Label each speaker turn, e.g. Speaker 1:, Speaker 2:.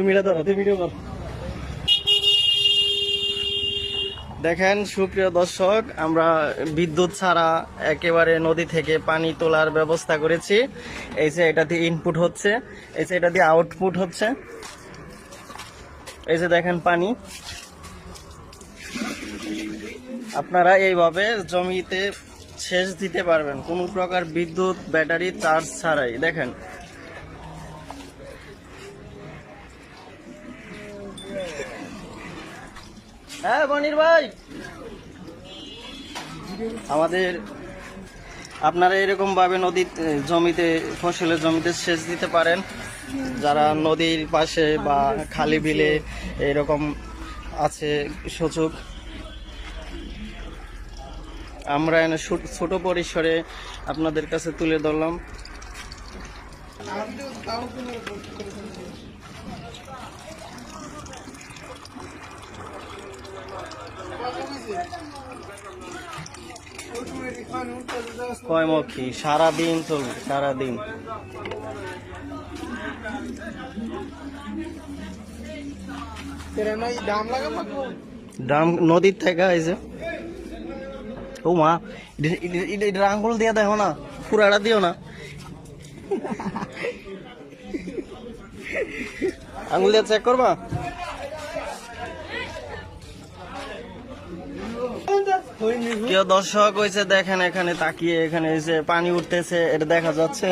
Speaker 1: তুমি ভিডিও কর। দেখেন সুপ্রিয় দর্শক, আমরা বিদ্যুৎ ছাড়া একেবারে নদী থেকে পানি তোলার ব্যবস্থা করেছি। এই যে এটা দিয়ে ইনপুট হচ্ছে, এই যে এটা দিয়ে আউটপুট হচ্ছে। এই যে দেখেন পানি। আপনারা এইভাবে জমিতে সেচ দিতে পারবেন কোনো প্রকার বিদ্যুৎ ব্যাটারি চার্জ ছাড়াই। দেখেন হ্যাঁ বনির ভাই, আমাদের আপনারা এরকম ভাবে নদীর জমিতে ফসলের জমিতে সেচ দিতে পারেন। যারা নদীর পাশে বা খালি বিলে এরকম আছে সুযোগ, আমরা এনে ছোট পরিসরে আপনাদের কাছে তুলে ধরলাম। কয়মুখী সারাদিন চলবে, সারাদিন। দাম নদীর থেকে আইছে। ও মা, এটা আঙ্গুল দিয়ে দেখো না, পুরাটা দিও না, আঙ্গুল দিয়ে চেক করবা। কেউ দর্শক হয়েছে দেখেন, এখানে তাকিয়ে এখানে এসে পানি উঠতেছে, এটা দেখা যাচ্ছে।